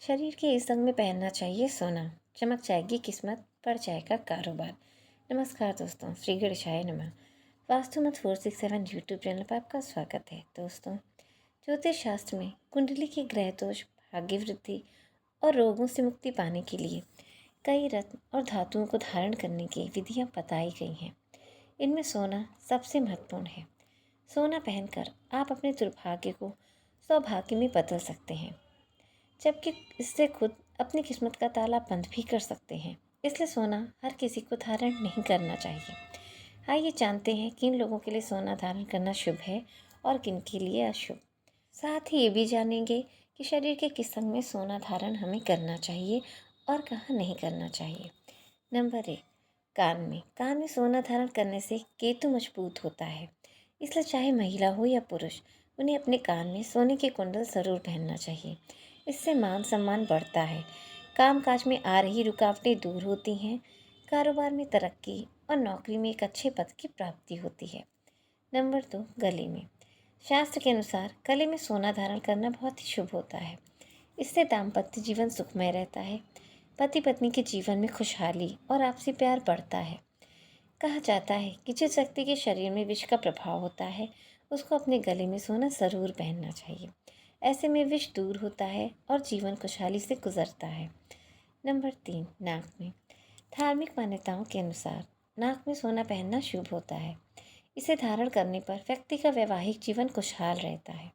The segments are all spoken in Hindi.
शरीर के इस अंग में पहनना चाहिए सोना, चमक जाएगी किस्मत, बढ़ जाएगा कारोबार। नमस्कार दोस्तों, श्री गणेशाय नमः। वास्तु मत 467 यूट्यूब चैनल पर आपका स्वागत है। दोस्तों, ज्योतिष शास्त्र में कुंडली के ग्रह दोष, भाग्य वृद्धि और रोगों से मुक्ति पाने के लिए कई रत्न और धातुओं को धारण करने की विधियां बताई गई हैं। इनमें सोना सबसे महत्वपूर्ण है। सोना पहनकर आप अपने दुर्भाग्य को सौभाग्य में बदल सकते हैं, जबकि इससे खुद अपनी किस्मत का ताला बंद भी कर सकते हैं। इसलिए सोना हर किसी को धारण नहीं करना चाहिए। आइए जानते हैं किन लोगों के लिए सोना धारण करना शुभ है और किन के लिए अशुभ। साथ ही ये भी जानेंगे कि शरीर के किस अंग में सोना धारण हमें करना चाहिए और कहाँ नहीं करना चाहिए। नंबर 1, कान में सोना धारण करने से केतु मजबूत होता है। इसलिए चाहे महिला हो या पुरुष, उन्हें अपने कान में सोने के कुंडल जरूर पहनना चाहिए। इससे मान सम्मान बढ़ता है, कामकाज में आ रही रुकावटें दूर होती हैं, कारोबार में तरक्की और नौकरी में एक अच्छे पद की प्राप्ति होती है। नंबर 2, गले में। शास्त्र के अनुसार गले में सोना धारण करना बहुत ही शुभ होता है। इससे दाम्पत्य जीवन सुखमय रहता है, पति पत्नी के जीवन में खुशहाली और आपसी प्यार बढ़ता है। कहा जाता है कि जिस व्यक्ति के शरीर में विष का प्रभाव होता है, उसको अपने गले में सोना ज़रूर पहनना चाहिए। ऐसे में विष दूर होता है और जीवन खुशहाली से गुजरता है। नंबर 3, नाक में। धार्मिक मान्यताओं के अनुसार नाक में सोना पहनना शुभ होता है। इसे धारण करने पर व्यक्ति का वैवाहिक जीवन खुशहाल रहता है।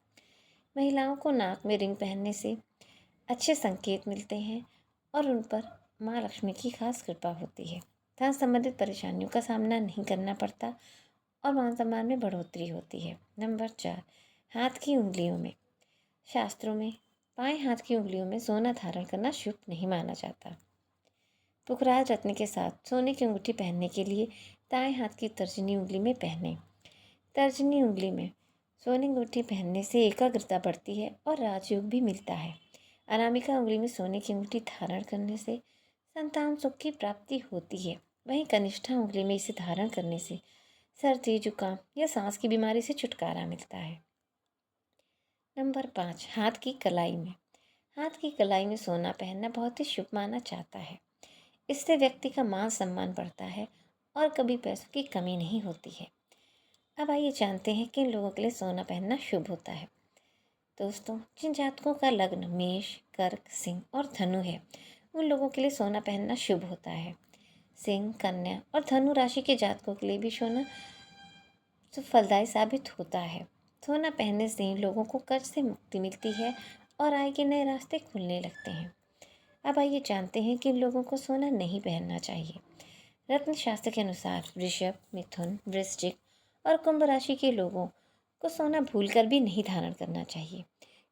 महिलाओं को नाक में रिंग पहनने से अच्छे संकेत मिलते हैं और उन पर माँ लक्ष्मी की खास कृपा होती है। धन संबंधित परेशानियों का सामना नहीं करना पड़ता और मान सम्मान में बढ़ोतरी होती है। नंबर 4, हाथ की उंगलियों में। शास्त्रों में बाएं हाथ की उंगलियों में सोना धारण करना शुभ नहीं माना जाता। पुखराज रत्न के साथ सोने की अंगूठी पहनने के लिए दाएं हाथ की तर्जनी उंगली में पहने। तर्जनी उंगली में सोने की अंगूठी पहनने से एकाग्रता बढ़ती है और राजयोग भी मिलता है। अनामिका उंगली में सोने की अंगूठी धारण करने से संतान सुख की प्राप्ति होती है। वहीं कनिष्ठा उंगली में इसे धारण करने से सर्दी, जुकाम या सांस की बीमारी से छुटकारा मिलता है। नंबर 5, हाथ की कलाई में। हाथ की कलाई में सोना पहनना बहुत ही शुभ माना जाता है। इससे व्यक्ति का मान सम्मान बढ़ता है और कभी पैसों की कमी नहीं होती है। अब आइए जानते हैं किन लोगों के लिए सोना पहनना शुभ होता है। दोस्तों, जिन जातकों का लग्न मेष, कर्क, सिंह और धनु है, उन लोगों के लिए सोना पहनना शुभ होता है। सिंह, कन्या और धनु राशि के जातकों के लिए भी सोना फलदायी साबित होता है। सोना पहनने से इन लोगों को कर्ज से मुक्ति मिलती है और आय के नए रास्ते खुलने लगते हैं। अब आइए जानते हैं कि इन लोगों को सोना नहीं पहनना चाहिए। रत्न शास्त्र के अनुसार वृषभ, मिथुन, वृश्चिक और कुंभ राशि के लोगों को सोना भूलकर भी नहीं धारण करना चाहिए।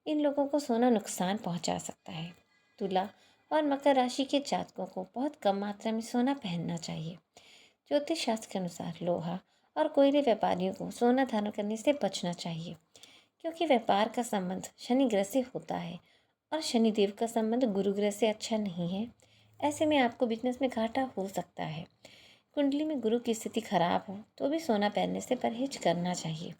इन लोगों को सोना नुकसान पहुंचा सकता है। तुला और मकर राशि के जातकों को बहुत कम मात्रा में सोना पहनना चाहिए। ज्योतिष शास्त्र के अनुसार लोहा और कोयले व्यापारियों को सोना धारण करने से बचना चाहिए, क्योंकि व्यापार का संबंध शनि ग्रह से होता है और शनिदेव का संबंध गुरु ग्रह से अच्छा नहीं है। ऐसे में आपको बिजनेस में घाटा हो सकता है। कुंडली में गुरु की स्थिति खराब हो तो भी सोना पहनने से परहेज करना चाहिए।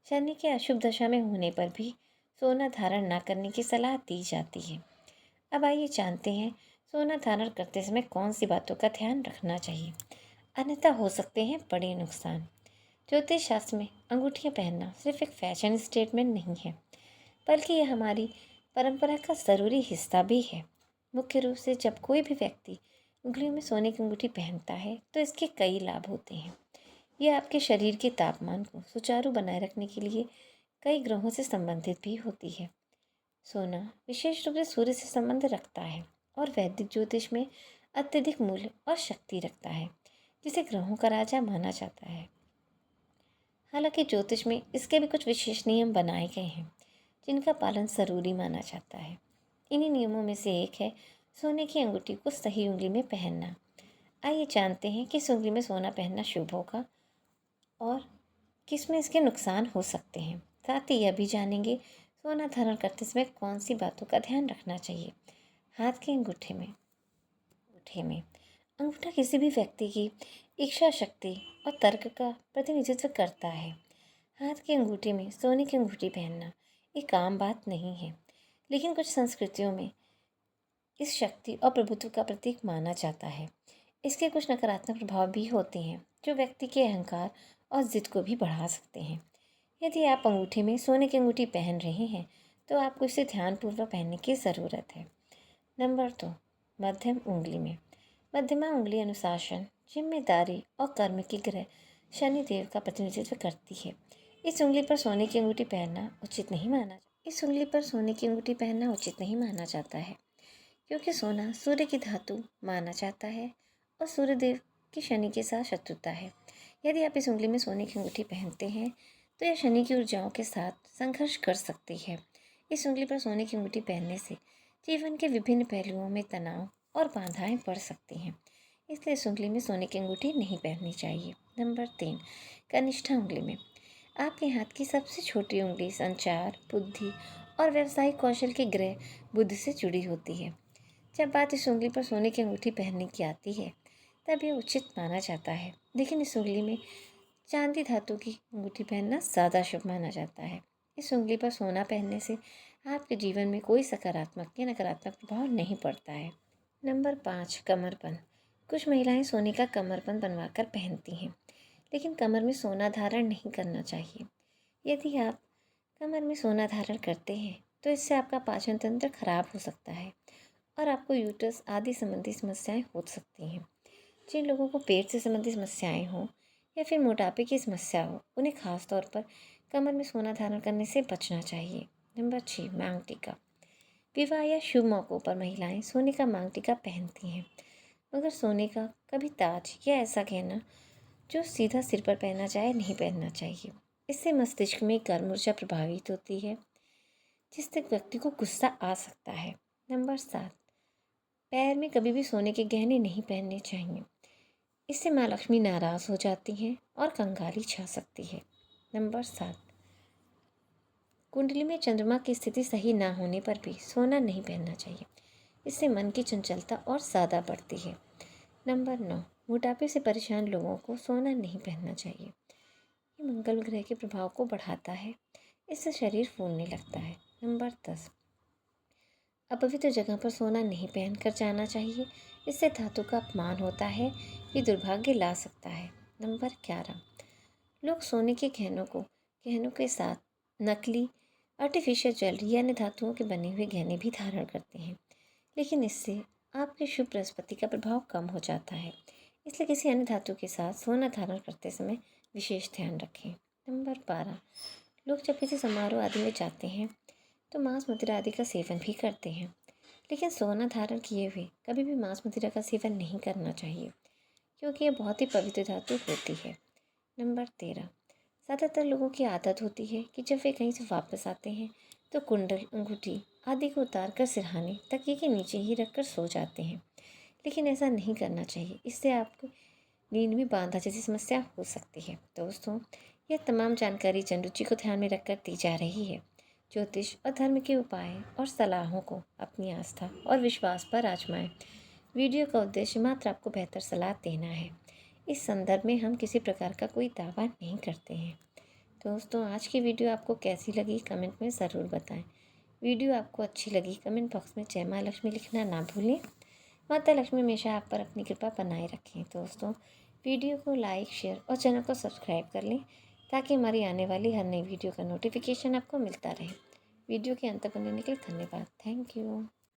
शनि के अशुभ दशा में होने पर भी सोना धारण न करने की सलाह दी जाती है। अब आइए जानते हैं सोना धारण करते समय कौन सी बातों का ध्यान रखना चाहिए, अन्यथा हो सकते हैं बड़े नुकसान। ज्योतिष शास्त्र में अंगूठियां पहनना सिर्फ एक फैशन स्टेटमेंट नहीं है, बल्कि यह हमारी परंपरा का ज़रूरी हिस्सा भी है। मुख्य रूप से जब कोई भी व्यक्ति उंगलियों में सोने की अंगूठी पहनता है तो इसके कई लाभ होते हैं। यह आपके शरीर के तापमान को सुचारू बनाए रखने के लिए कई ग्रहों से संबंधित भी होती है। सोना विशेष रूप से सूर्य से संबंध रखता है और वैदिक ज्योतिष में अत्यधिक मूल्य और शक्ति रखता है, जिसे ग्रहों का राजा माना जाता है। हालांकि ज्योतिष में इसके भी कुछ विशेष नियम बनाए गए हैं, जिनका पालन ज़रूरी माना जाता है। इन्हीं नियमों में से एक है सोने की अंगूठी को सही उंगली में पहनना। आइए जानते हैं किस उंगली में सोना पहनना शुभ होगा और किस में इसके नुकसान हो सकते हैं। साथ ही यह भी जानेंगे सोना धारण करते समय कौन सी बातों का ध्यान रखना चाहिए। हाथ के अंगूठे में अंगूठा किसी भी व्यक्ति की इच्छा शक्ति और तर्क का प्रतिनिधित्व करता है। हाथ की अंगूठी में सोने की अंगूठी पहनना एक आम बात नहीं है, लेकिन कुछ संस्कृतियों में इस शक्ति और प्रभुत्व का प्रतीक माना जाता है। इसके कुछ नकारात्मक प्रभाव भी होते हैं जो व्यक्ति के अहंकार और जिद को भी बढ़ा सकते हैं। यदि आप अंगूठे में सोने की अंगूठी पहन रहे हैं तो आपको इसे ध्यानपूर्वक पहनने की ज़रूरत है। नंबर 2, मध्यम उंगली में। मध्यमा उंगली अनुशासन, जिम्मेदारी और कर्म की ग्रह शनिदेव का प्रतिनिधित्व करती है। इस उंगली पर सोने की अंगूठी पहनना उचित नहीं माना इस उंगली पर सोने की अंगूठी पहनना उचित नहीं माना जाता है, क्योंकि सोना सूर्य की धातु माना जाता है और सूर्यदेव की शनि के साथ शत्रुता है। यदि आप इस उंगली में सोने की अंगूठी पहनते हैं तो यह शनि की ऊर्जाओं के साथ संघर्ष कर सकती है। इस उंगली पर सोने की अंगूठी पहनने से जीवन के विभिन्न पहलुओं में तनाव और बाधाएं बढ़ सकती हैं, इसलिए इस उंगली में सोने की अंगूठी नहीं पहननी चाहिए। नंबर 3, कनिष्ठा उंगली में। आपके हाथ की सबसे छोटी उंगली संचार, बुद्धि और व्यावसायिक कौशल के ग्रह बुध से जुड़ी होती है। जब बात इस उंगली पर सोने की अंगूठी पहनने की आती है तब यह उचित माना जाता है, लेकिन इस उंगली में चांदी धातु की अंगूठी पहनना ज़्यादा शुभ माना जाता है। इस उंगली पर सोना पहनने से आपके जीवन में कोई सकारात्मक या नकारात्मक प्रभाव नहीं पड़ता है। नंबर 5, कमरबंद। कुछ महिलाएं सोने का कमरबंद बनवाकर पहनती हैं, लेकिन कमर में सोना धारण नहीं करना चाहिए। यदि आप कमर में सोना धारण करते हैं तो इससे आपका पाचन तंत्र खराब हो सकता है और आपको यूट्रस आदि संबंधी समस्याएं हो सकती हैं। जिन लोगों को पेट से संबंधित समस्याएं हों या फिर मोटापे की समस्या हो, उन्हें खास तौर पर कमर में सोना धारण करने से बचना चाहिए। नंबर 6, मांग टीका। विवाह या शुभ मौक़ों पर महिलाएं सोने का मांग टीका पहनती हैं, मगर सोने का कभी ताज या ऐसा गहना जो सीधा सिर पर पहना जाए नहीं पहनना चाहिए। इससे मस्तिष्क में गर्म ऊर्जा प्रभावित होती है, जिससे व्यक्ति को गुस्सा आ सकता है। नंबर 7, पैर में कभी भी सोने के गहने नहीं पहनने चाहिए। इससे माँ लक्ष्मी नाराज़ हो जाती हैं और कंगाली छा सकती है। नंबर 7, कुंडली में चंद्रमा की स्थिति सही ना होने पर भी सोना नहीं पहनना चाहिए। इससे मन की चंचलता और ज़्यादा बढ़ती है। नंबर 9, मोटापे से परेशान लोगों को सोना नहीं पहनना चाहिए। ये मंगल ग्रह के प्रभाव को बढ़ाता है, इससे शरीर फूलने लगता है। नंबर 10, अपवित्र जगह पर सोना नहीं पहनकर जाना चाहिए। इससे धातु का अपमान होता है, ये दुर्भाग्य ला सकता है। नंबर 11, लोग सोने के गहनों के साथ नकली आर्टिफिशियल ज्वेलरी यानी धातुओं के बने हुए गहने भी धारण करते हैं, लेकिन इससे आपके शुभ बृहस्पति का प्रभाव कम हो जाता है। इसलिए किसी अन्य धातु के साथ सोना धारण करते समय विशेष ध्यान रखें। नंबर 12, लोग जब किसी समारोह आदि में जाते हैं तो मांस मदिरा आदि का सेवन भी करते हैं, लेकिन सोना धारण किए हुए कभी भी मांस मदिरा का सेवन नहीं करना चाहिए, क्योंकि यह बहुत ही पवित्र धातु होती है। नंबर 13, ज़्यादातर लोगों की आदत होती है कि जब वे कहीं से वापस आते हैं तो कुंडल, अंगूठी आदि को उतार कर सिरहाने तकिए के नीचे ही रखकर सो जाते हैं, लेकिन ऐसा नहीं करना चाहिए। इससे आपको नींद में बांधा जैसी समस्या हो सकती है। दोस्तों, यह तमाम जानकारी जनरुचि को ध्यान में रखकर दी जा रही है। ज्योतिष और धर्म के उपाय और सलाहों को अपनी आस्था और विश्वास पर आजमाएं। वीडियो का उद्देश्य मात्र आपको बेहतर सलाह देना है। इस संदर्भ में हम किसी प्रकार का कोई दावा नहीं करते हैं। दोस्तों, आज की वीडियो आपको कैसी लगी कमेंट में ज़रूर बताएं। वीडियो आपको अच्छी लगी कमेंट बॉक्स में जय माँ लक्ष्मी लिखना ना भूलें। माता लक्ष्मी हमेशा आप पर अपनी कृपा बनाए रखें। दोस्तों, वीडियो को लाइक, शेयर और चैनल को सब्सक्राइब कर लें ताकि हमारी आने वाली हर नई वीडियो का नोटिफिकेशन आपको मिलता रहे। वीडियो के अंत तक बनने के लिए धन्यवाद। Thank you.